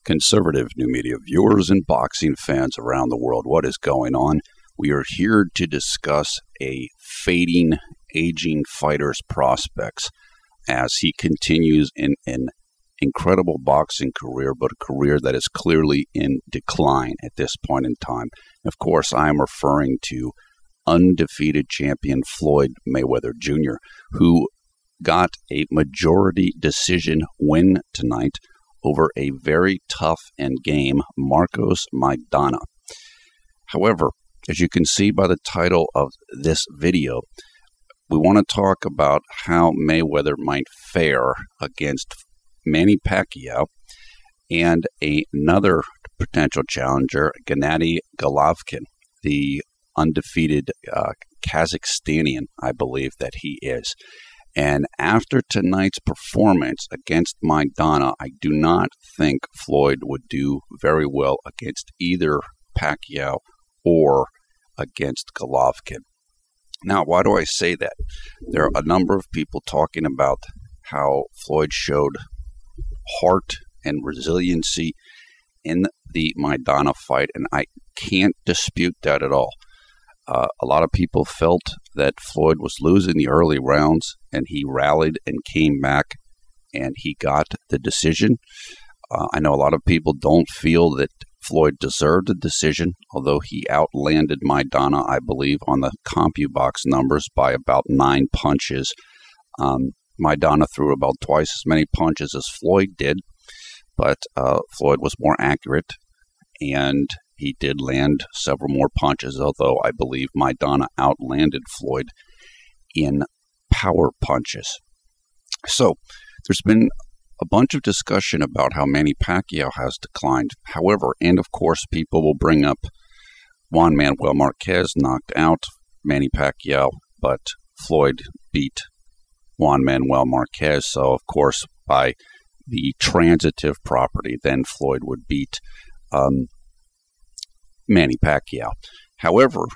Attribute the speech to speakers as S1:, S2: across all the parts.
S1: Conservative new media viewers and boxing fans around the world, what is going on? We are here to discuss a fading, aging fighter's prospects as he continues in an incredible boxing career, but a career that is clearly in decline at this point in time. Of course, I am referring to undefeated champion Floyd Mayweather Jr., who got a majority decision win tonight over a very tough end game, Marcos Maidana. However, as you can see by the title of this video, we want to talk about how Mayweather might fare against Manny Pacquiao and another potential challenger, Gennady Golovkin, the undefeated Kazakhstanian, I believe that he is. And after tonight's performance against Maidana, I do not think Floyd would do very well against either Pacquiao or against Golovkin. Now, why do I say that? There are a number of people talking about how Floyd showed heart and resiliency in the Maidana fight, and I can't dispute that at all. A lot of people felt that Floyd was losing the early rounds, and he rallied and came back, and he got the decision. I know a lot of people don't feel that Floyd deserved the decision, although he outlanded Maidana, I believe, on the CompuBox numbers by about 9 punches. Maidana threw about twice as many punches as Floyd did, but Floyd was more accurate, and he did land several more punches, although I believe Maidana outlanded Floyd in power punches. So there's been a bunch of discussion about how Manny Pacquiao has declined. However, and of course, people will bring up Juan Manuel Marquez knocked out Manny Pacquiao, but Floyd beat Juan Manuel Marquez. So, of course, by the transitive property, then Floyd would beat Manny Pacquiao. However,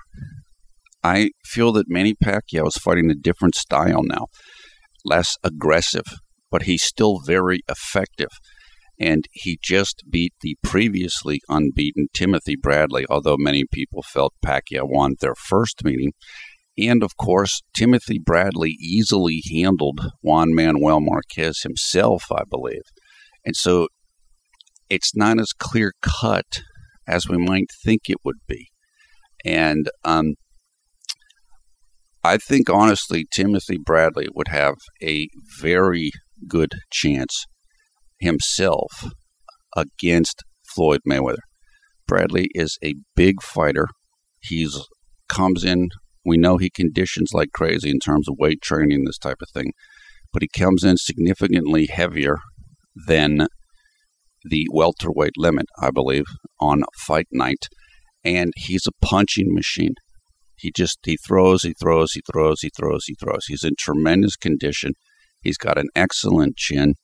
S1: I feel that Manny Pacquiao is fighting a different style now, less aggressive, but he's still very effective. And he just beat the previously unbeaten Timothy Bradley, although many people felt Pacquiao won their first meeting. And, of course, Timothy Bradley easily handled Juan Manuel Marquez himself, I believe. And so it's not as clear-cut as we might think it would be. And I think, honestly, Timothy Bradley would have a very good chance himself against Floyd Mayweather. Bradley is a big fighter. He's comes in, we know he conditions like crazy in terms of weight training, this type of thing, but he comes in significantly heavier than the welterweight limit, I believe, on fight night, and he's a punching machine. He throws. He's in tremendous condition. He's got an excellent chin,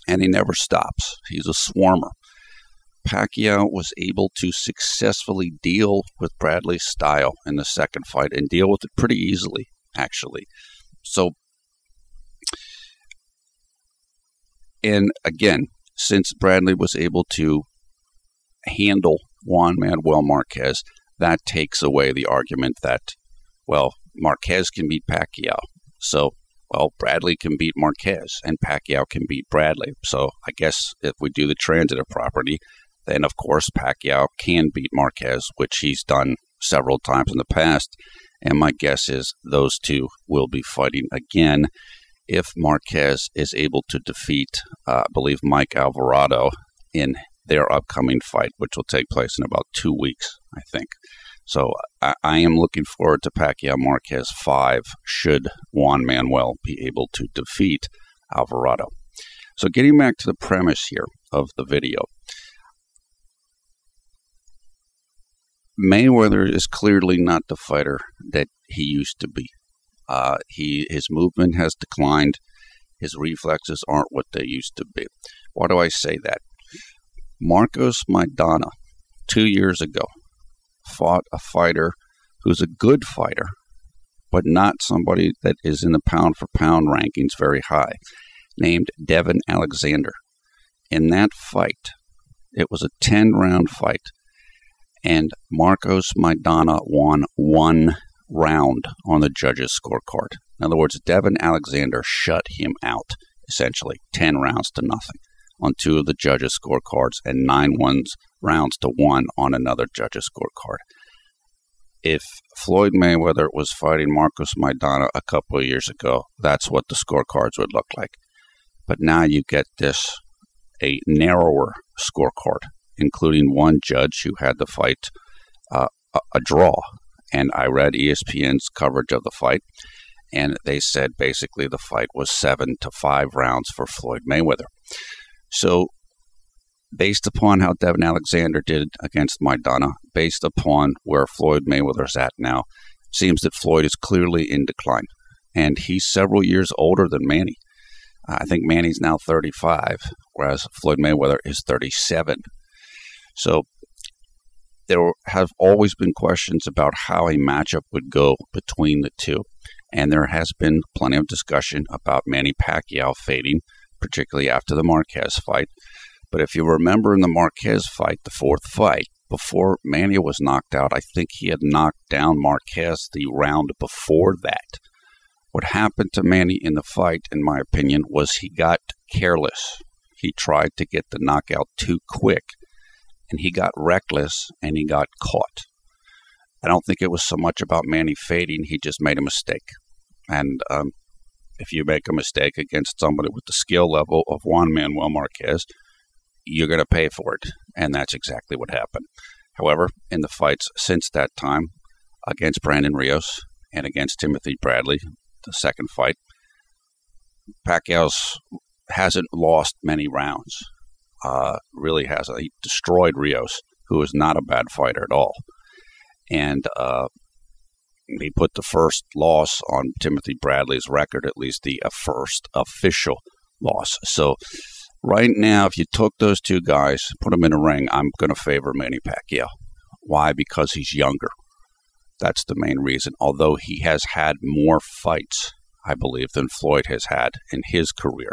S1: and he never stops. He's a swarmer. Pacquiao was able to successfully deal with Bradley's style in the second fight and deal with it pretty easily, actually. So, and again, since Bradley was able to handle Juan Manuel Marquez, that takes away the argument that, well, Marquez can beat Pacquiao. So, well, Bradley can beat Marquez and Pacquiao can beat Bradley. So I guess if we do the transitive property, then of course Pacquiao can beat Marquez, which he's done several times in the past. And my guess is those two will be fighting again if Marquez is able to defeat, I believe, Mike Alvarado in their upcoming fight, which will take place in about 2 weeks, I think. So I am looking forward to Pacquiao Marquez 5 should Juan Manuel be able to defeat Alvarado. So getting back to the premise here of the video, Mayweather is clearly not the fighter that he used to be. His movement has declined. His reflexes aren't what they used to be. Why do I say that? Marcos Maidana, 2 years ago, fought a fighter who's a good fighter, but not somebody that is in the pound-for-pound rankings very high, named Devin Alexander. In that fight, It was a 10-round fight, and Marcos Maidana won 1 round on the judges' scorecard. In other words, Devin Alexander shut him out, essentially, 10 rounds to nothing on 2 of the judges' scorecards and 9 rounds to 1 on another judge's scorecard. If Floyd Mayweather was fighting Marcos Maidana a couple of years ago, that's what the scorecards would look like. But now you get a narrower scorecard, including one judge who had the fight a draw. And I read ESPN's coverage of the fight, and they said basically the fight was 7-5 rounds for Floyd Mayweather. So based upon how Devin Alexander did against Maidana, based upon where Floyd Mayweather's at now, it seems that Floyd is clearly in decline. And he's several years older than Manny. I think Manny's now 35, whereas Floyd Mayweather is 37. So there have always been questions about how a matchup would go between the two. And there has been plenty of discussion about Manny Pacquiao fading, particularly after the Marquez fight. But if you remember in the Marquez fight, the 4th fight, before Manny was knocked out, I think he had knocked down Marquez the round before that. What happened to Manny in the fight, in my opinion, was he got careless. He tried to get the knockout too quick, and he got reckless, and he got caught. I don't think it was so much about Manny fading. He just made a mistake. And if you make a mistake against somebody with the skill level of Juan Manuel Marquez, you're going to pay for it. And that's exactly what happened. However, in the fights since that time, against Brandon Rios and against Timothy Bradley, the second fight, Pacquiao hasn't lost many rounds. Really hasn't. He destroyed Rios, who is not a bad fighter at all. And he put the first loss on Timothy Bradley's record, at least the first official loss. So right now, if you took those two guys, put them in a ring, I'm going to favor Manny Pacquiao. Why? Because he's younger. That's the main reason. Although he has had more fights, I believe, than Floyd has had in his career.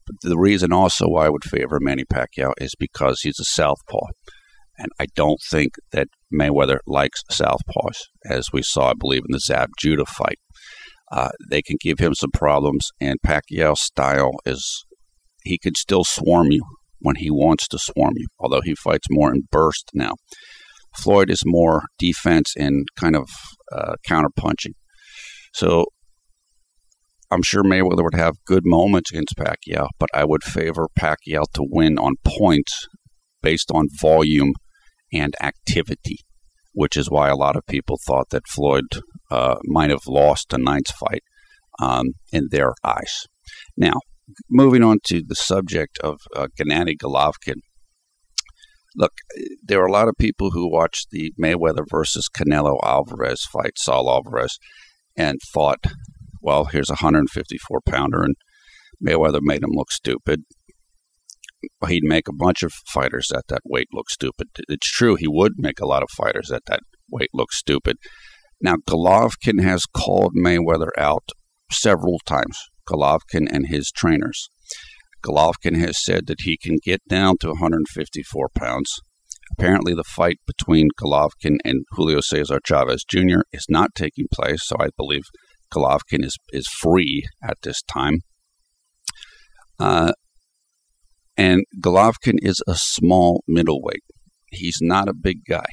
S1: But the reason also why I would favor Manny Pacquiao is because he's a southpaw. And I don't think that Mayweather likes southpaws, as we saw, I believe, in the Zab Judah fight. They can give him some problems, and Pacquiao's style is he could still swarm you when he wants to swarm you, although he fights more in burst now. Floyd is more defense and kind of counter-punching. So I'm sure Mayweather would have good moments against Pacquiao, but I would favor Pacquiao to win on points based on volume and activity, which is why a lot of people thought that Floyd might have lost tonight's fight in their eyes. Now, moving on to the subject of Gennady Golovkin. Look, there are a lot of people who watched the Mayweather versus Canelo Alvarez fight, Saul Alvarez, and thought, well, here's a 154-pounder, and Mayweather made him look stupid. He'd make a bunch of fighters at that weight look stupid. It's true, he would make a lot of fighters at that weight look stupid. Now, Golovkin has called Mayweather out several times, Golovkin and his trainers. Golovkin has said that he can get down to 154 pounds. Apparently, the fight between Golovkin and Julio Cesar Chavez Jr. is not taking place, so I believe Golovkin is free at this time. And Golovkin is a small middleweight. He's not a big guy.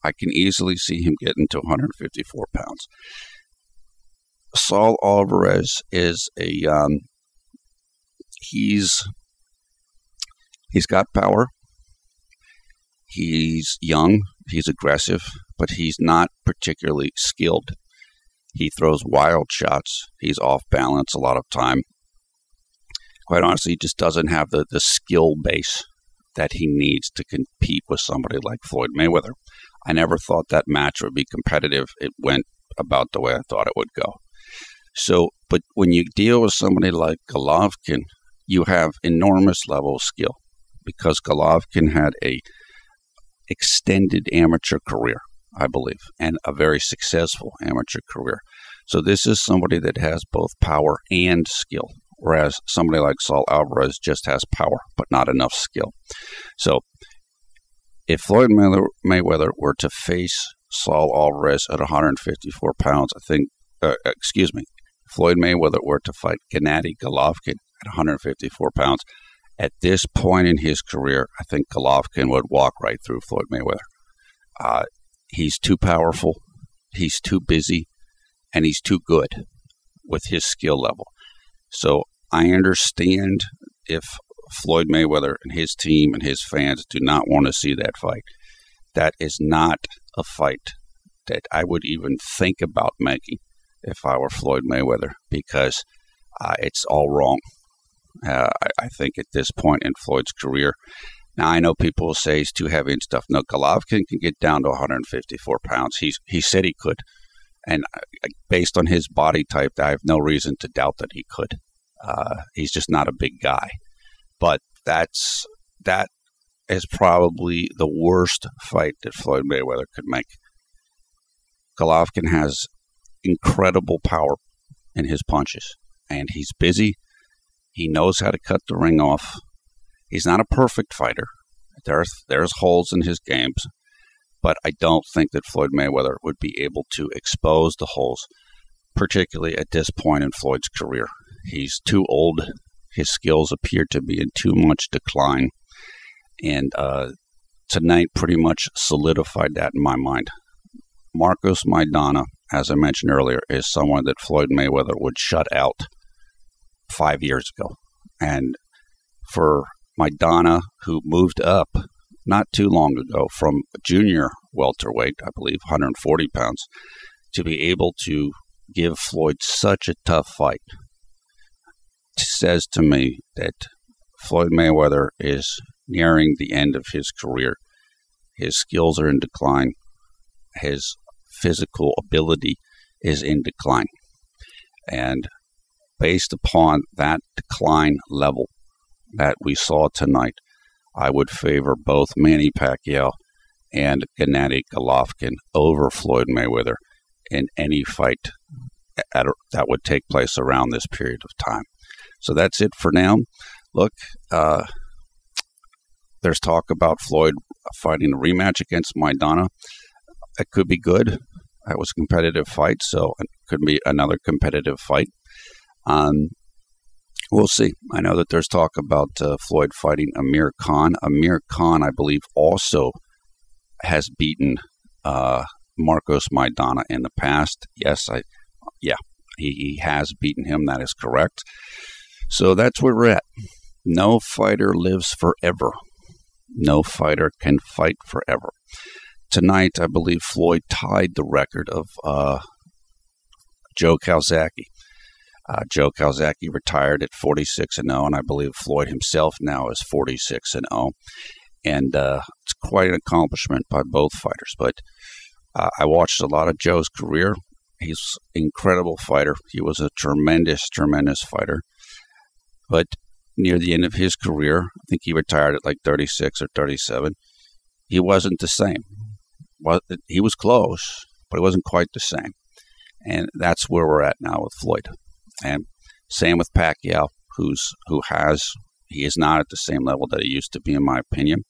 S1: I can easily see him getting to 154 pounds. Saul Alvarez is he's got power. He's young. He's aggressive, but he's not particularly skilled. He throws wild shots. He's off balance a lot of time. Quite honestly, he just doesn't have the skill base that he needs to compete with somebody like Floyd Mayweather. I never thought that match would be competitive. It went about the way I thought it would go. So, but when you deal with somebody like Golovkin, you have enormous level of skill because Golovkin had a extended amateur career, I believe, and a very successful amateur career. So this is somebody that has both power and skill, whereas somebody like Saul Alvarez just has power, but not enough skill. So if Floyd Mayweather were to face Saul Alvarez at 154 pounds, Floyd Mayweather were to fight Gennady Golovkin at 154 pounds, at this point in his career, I think Golovkin would walk right through Floyd Mayweather. He's too powerful, he's too busy, and he's too good with his skill level. So I understand if Floyd Mayweather and his team and his fans do not want to see that fight. That is not a fight that I would even think about making if I were Floyd Mayweather, because it's all wrong. I think at this point in Floyd's career, now I know people will say he's too heavy and stuff. No, Golovkin can get down to 154 pounds. He said he could. And based on his body type, I have no reason to doubt that he could. He's just not a big guy. But that is probably the worst fight that Floyd Mayweather could make. Golovkin has incredible power in his punches, and he's busy. He knows how to cut the ring off. He's not a perfect fighter. There's holes in his games, but I don't think that Floyd Mayweather would be able to expose the holes, particularly at this point in Floyd's career. He's too old. His skills appear to be in too much decline, and tonight pretty much solidified that in my mind. Marcos Maidana, as I mentioned earlier, is someone that Floyd Mayweather would shut out 5 years ago. And for Maidana, who moved up not too long ago from junior welterweight, I believe 140 pounds, to be able to give Floyd such a tough fight, says to me that Floyd Mayweather is nearing the end of his career. His skills are in decline. His physical ability is in decline. And based upon that decline level that we saw tonight, I would favor both Manny Pacquiao and Gennady Golovkin over Floyd Mayweather in any fight that would take place around this period of time. So that's it for now. Look, there's talk about Floyd fighting a rematch against Maidana. It could be good. That was a competitive fight, so it could be another competitive fight. We'll see. I know that there's talk about Floyd fighting Amir Khan. Amir Khan, I believe, also has beaten Marcos Maidana in the past. Yes, he has beaten him. That is correct. So that's where we're at. No fighter lives forever. No fighter can fight forever. Tonight, I believe Floyd tied the record of Joe Calzaghe. Joe Calzaghe retired at 46-0, and I believe Floyd himself now is 46-0. And it's quite an accomplishment by both fighters. But I watched a lot of Joe's career. He's an incredible fighter. He was a tremendous, tremendous fighter. But near the end of his career, I think he retired at like 36 or 37, he wasn't the same. He was close, but he wasn't quite the same. And that's where we're at now with Floyd. And same with Pacquiao, he is not at the same level that he used to be, in my opinion.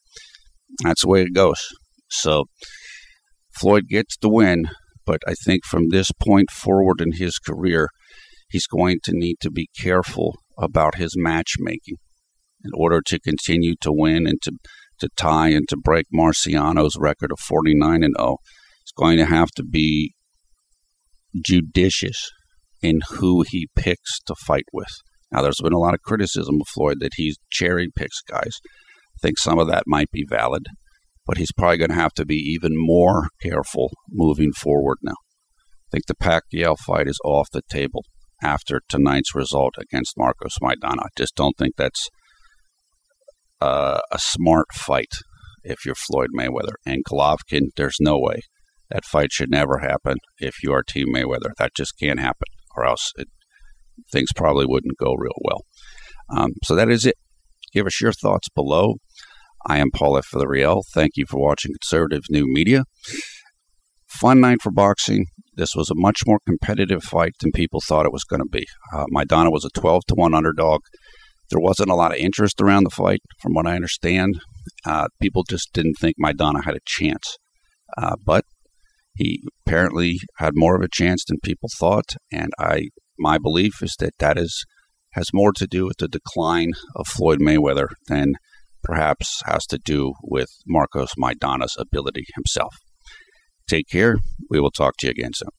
S1: That's the way it goes. So Floyd gets the win, but I think from this point forward in his career, he's going to need to be careful about his matchmaking in order to continue to win and to tie and to break Marciano's record of 49-0. He's going to have to be judicious in who he picks to fight with. Now, there's been a lot of criticism of Floyd that he cherry picks guys. I think some of that might be valid, but he's probably going to have to be even more careful moving forward now. I think the Pacquiao fight is off the table after tonight's result against Marcos Maidana. I just don't think that's a smart fight if you're Floyd Mayweather. And Golovkin, there's no way. That fight should never happen if you are Team Mayweather. That just can't happen, or else things probably wouldn't go real well. So that is it. Give us your thoughts below. I am Paul F. Villarreal. Thank you for watching Conservative New Media. Fun night for boxing. This was a much more competitive fight than people thought it was going to be. Maidana was a 12-1 underdog. There wasn't a lot of interest around the fight, from what I understand. People just didn't think Maidana had a chance. But he apparently had more of a chance than people thought, and my belief is that has more to do with the decline of Floyd Mayweather than perhaps has to do with Marcos Maidana's ability himself. Take care. We will talk to you again soon.